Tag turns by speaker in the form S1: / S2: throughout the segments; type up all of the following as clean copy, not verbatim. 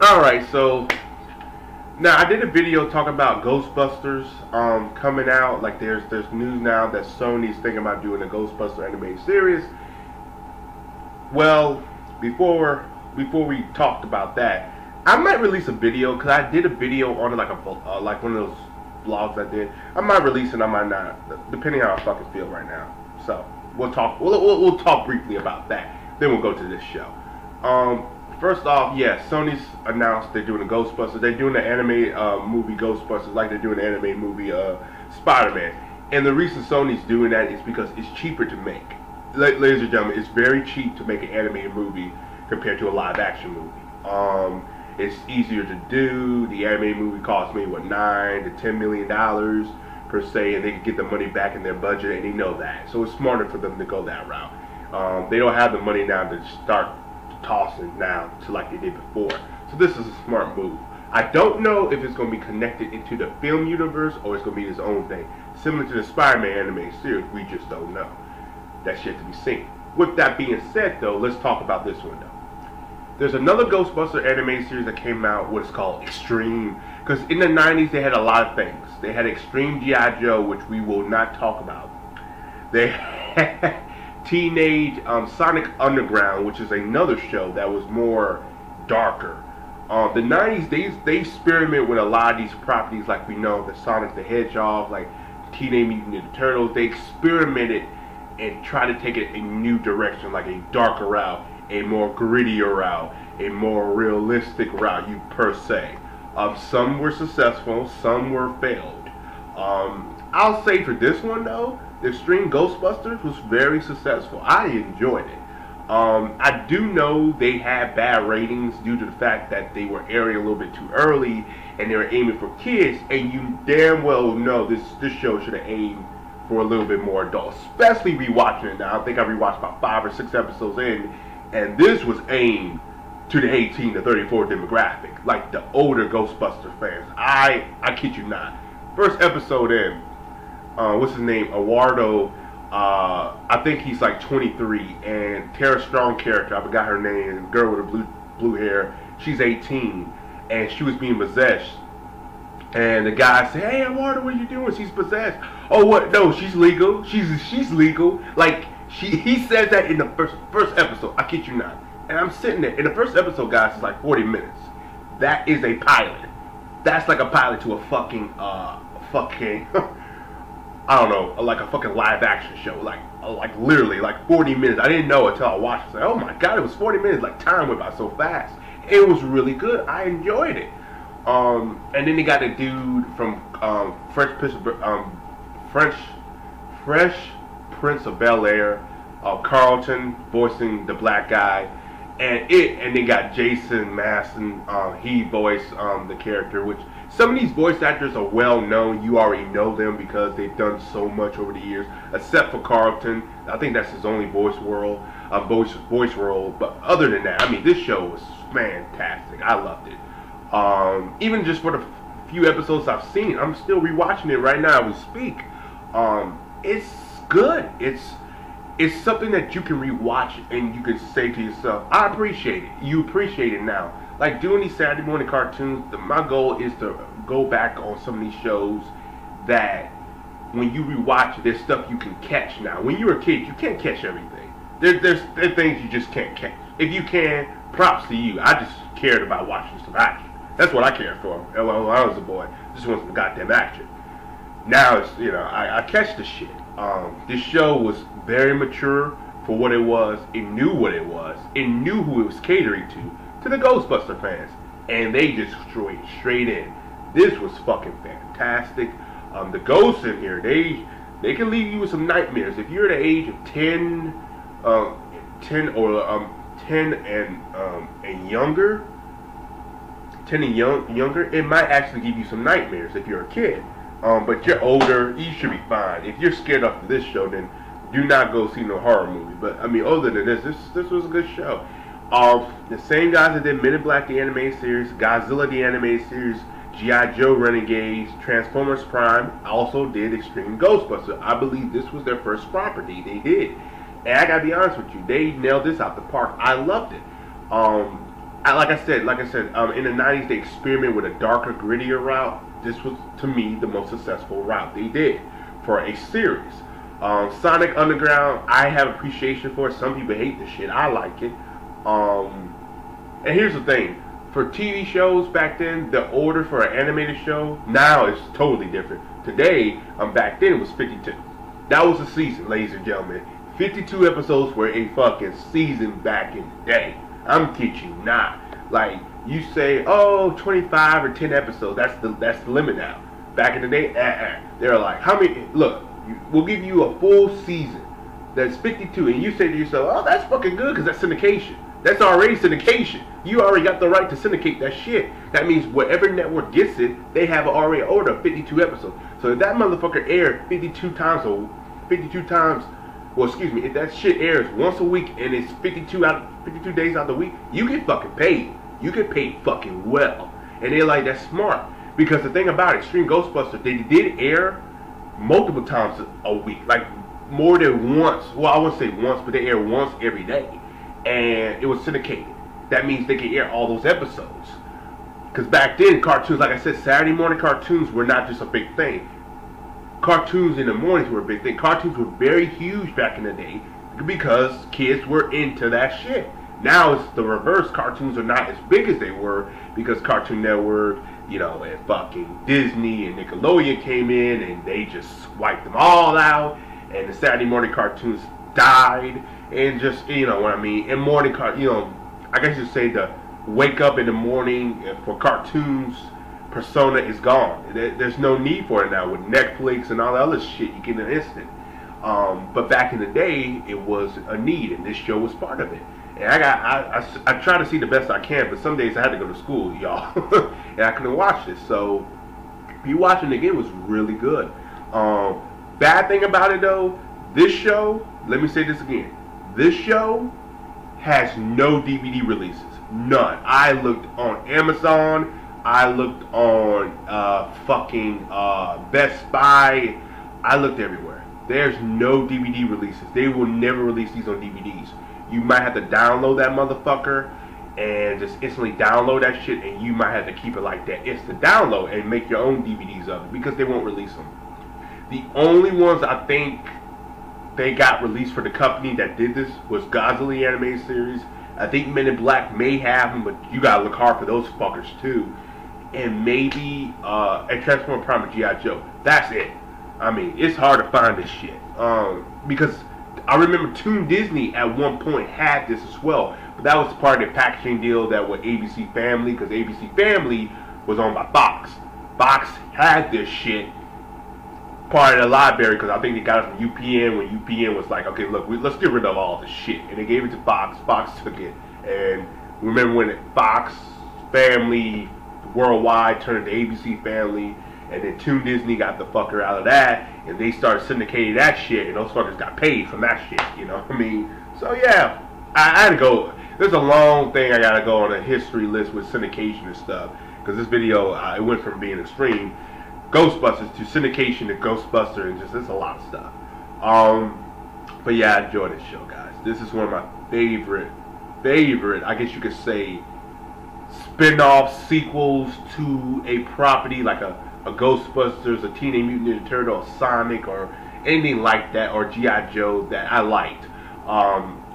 S1: Alright, so now I did a video talking about Ghostbusters coming out. Like there's news now that Sony's thinking about doing a Ghostbuster animated series. Well, before we talked about that, I might release a video because I did a video on like like one of those vlogs I did. I might release it, I might not, depending how I fucking feel right now. So we'll talk. We'll talk briefly about that. Then we'll go to this show. First off, yeah, Sony's announced they're doing a Ghostbusters. They're doing the anime movie Ghostbusters like they're doing the anime movie Spider-Man. And the reason Sony's doing that is because it's cheaper to make. Ladies and gentlemen, it's very cheap to make an animated movie compared to a live-action movie. It's easier to do. The animated movie costs maybe what, $9 to $10 million per se, and they can get the money back in their budget, and they know that. So it's smarter for them to go that route. They don't have the money now to start tossing now to like they did before. So this is a smart move. I don't know if it's going to be connected into the film universe or it's going to be its own thing. Similar to the Spider-Man animated series, we just don't know. That's yet to be seen. With that being said though, let's talk about this one though. There's another Ghostbuster animated series that came out, what's called Extreme. Because in the 90s they had a lot of things. They had Extreme G.I. Joe, which we will not talk about. They had Teenage Sonic Underground, which is another show that was more darker. The 90s, they experiment with a lot of these properties, like we know, the Sonic the Hedgehog, like Teenage Mutant Ninja Turtles. They experimented and tried to take it a new direction, like a darker route, a more grittier route, a more realistic route, per se. Some were successful, some were failed. I'll say for this one though, the Extreme Ghostbusters was very successful. I enjoyed it. I do know they had bad ratings due to the fact that they were airing a little bit too early and they were aiming for kids, and you damn well know this show should have aimed for a little bit more adult, especially rewatching it now. I think I rewatched about 5 or 6 episodes in, and this was aimed to the 18 to 34 demographic, like the older Ghostbuster fans. I kid you not. First episode in, what's his name? Eduardo. I think he's like 23, and Tara Strong character, I forgot her name, the girl with the blue hair, she's 18, and she was being possessed. And the guy said, "Hey, Eduardo, what are you doing? She's possessed." Oh, what? No, she's legal. She's legal. Like he says that in the first episode. I kid you not. And I'm sitting there. In the first episode, guys, it's like 40 minutes. That is a pilot. That's like a pilot to a fucking I don't know, like a fucking live action show, like literally like 40 minutes. I didn't know until I watched it. I was like, oh my god, it was 40 minutes. Like time went by so fast. It was really good. I enjoyed it. And then they got a dude from Fresh Prince of Bel-Air, Carlton voicing the black guy, and they got Jason Masson. He voiced the character, which some of these voice actors are well known. You already know them because they've done so much over the years. Except for Carlton, I think that's his only voice role. But other than that, I mean, this show was fantastic. I loved it. Even just for the few episodes I've seen, I'm still rewatching it right now as we speak. It's good. It's something that you can rewatch and you can say to yourself, I appreciate it. You appreciate it now. Like doing these Saturday morning cartoons, my goal is to go back on some of these shows that when you rewatch it, there's stuff you can catch now. When you're a kid, you can't catch everything. There's things you just can't catch. If you can, props to you. I just cared about watching some action. That's what I cared for. When I was a boy, just want some goddamn action. Now it's, you know, I catch the shit. This show was very mature for what it was. It knew what it was. It knew who it was catering to the Ghostbuster fans, and they just threw straight in. This was fucking fantastic. The ghosts in here, they can leave you with some nightmares. If you're at the age of 10 and younger, it might actually give you some nightmares if you're a kid. But you're older, you should be fine. If you're scared off of this show, then do not go see no horror movie. But I mean, other than this was a good show. The same guys that did Men in Black the animated series, Godzilla the animated series, G.I. Joe Renegades, Transformers Prime, also did Extreme Ghostbuster. I believe this was their first property they did. And I gotta be honest with you, they nailed this out the park. I loved it. like I said, in the '90s they experimented with a darker, grittier route. This was, to me, the most successful route they did for a series. Sonic Underground, I have appreciation for it. Some people hate the shit. I like it. And here's the thing: for TV shows back then, the order for an animated show now is totally different. Today, back then it was 52. That was a season, ladies and gentlemen. 52 episodes were a fucking season back in the day. I'm teaching you not. Like, you say, oh, 25 or 10 episodes, that's the limit now. Back in the day, they're like, how many, look, we'll give you a full season that's 52, and you say to yourself, oh, that's fucking good, because that's syndication. That's already syndication. You already got the right to syndicate that shit. That means whatever network gets it, they have already an order of 52 episodes. So if that motherfucker aired 52 times, well, excuse me, if that shit airs once a week and it's 52 days out of the week, you get fucking paid. You get paid fucking well. And they're like, that's smart. Because the thing about Extreme Ghostbuster, they did air multiple times a week. Like, more than once. Well, I wouldn't say once, but they air once every day. And it was syndicated. That means they could air all those episodes. Because back then, cartoons, like I said, Saturday morning cartoons were not just a big thing. Cartoons in the mornings were a big thing. Cartoons were very huge back in the day because kids were into that shit. Now it's the reverse. Cartoons are not as big as they were because Cartoon Network, you know, and fucking Disney and Nickelodeon came in and they just wiped them all out. And the Saturday morning cartoons died. And just, you know what I mean. And morning I guess you'd say the wake up in the morning for cartoons persona is gone. There's no need for it now with Netflix and all the other shit. You get an instant. But back in the day, it was a need, and this show was part of it. And I try to see the best I can, but some days I had to go to school, y'all, and I couldn't watch this. So you watching it again was really good. Bad thing about it though, this show. Let me say this again. This show has no DVD releases. None. I looked on Amazon. I looked on Best Buy. I looked everywhere. There's no DVD releases. They will never release these on DVDs. You might have to download that motherfucker and just instantly download that shit, and you might have to keep it like that. It's the download and make your own DVDs of it because they won't release them. The only ones I think they got released for the company that did this was Godzilla the animated series. I think Men in Black may have them, but you gotta look hard for those fuckers too. And maybe a Transformer Prime and G.I. Joe. That's it. I mean, it's hard to find this shit. Because I remember Toon Disney at one point had this as well. But that was part of the packaging deal that with ABC Family, because ABC Family was owned by Fox. Fox had this shit part of the library because I think they got it from UPN when UPN was like, okay, look, let's get rid of all this shit. And they gave it to Fox. Fox took it. And remember when Fox Family Worldwide turned into ABC Family, and then Toon Disney got the fucker out of that, and they started syndicating that shit, and those fuckers got paid from that shit, you know what I mean? So yeah, I had to go. There's a long thing I gotta go on a history list with syndication and stuff, because this video, it went from being extreme Ghostbusters to syndication to Ghostbuster, and just, there's a lot of stuff. But yeah, I enjoyed this show, guys. This is one of my favorite, I guess you could say, spin-off sequels to a property like a Ghostbusters, a Teenage Mutant Ninja Turtle, a Sonic, or anything like that, or G.I. Joe that I liked.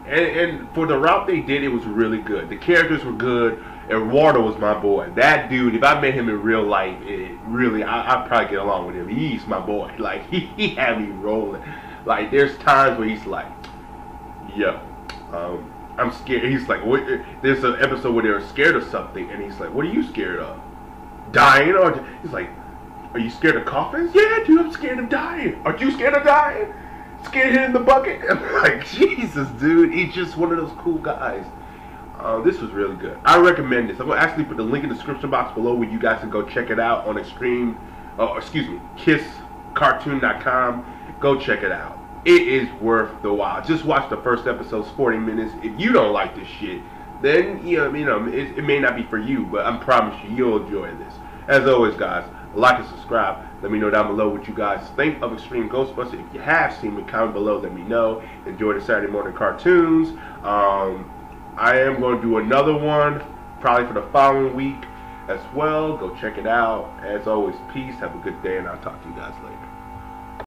S1: And for the route they did, it was really good. The characters were good. Eduardo was my boy. That dude, if I met him in real life, I'd probably get along with him. He's my boy. Like, he had me rolling. Like, there's times where he's like, yo, I'm scared. He's like, what? There's an episode where they're scared of something, and he's like, what are you scared of? Dying? Or he's like, are you scared of coffins? Yeah, dude, I'm scared of dying. Aren't you scared of dying? Scared of hitting the bucket? I'm like, Jesus, dude. He's just one of those cool guys. This was really good. I recommend this. I'm going to actually put the link in the description box below where you guys can go check it out on KissCartoon.com. Go check it out. It is worth the while. Just watch the first episode, 40 minutes. If you don't like this shit, then it may not be for you, but I promise you'll enjoy this. As always, guys, like and subscribe. Let me know down below what you guys think of Extreme Ghostbuster. If you have seen me, comment below. Let me know. Enjoy the Saturday morning cartoons. I am going to do another one probably for the following week as well. Go check it out. As always, peace. Have a good day, and I'll talk to you guys later.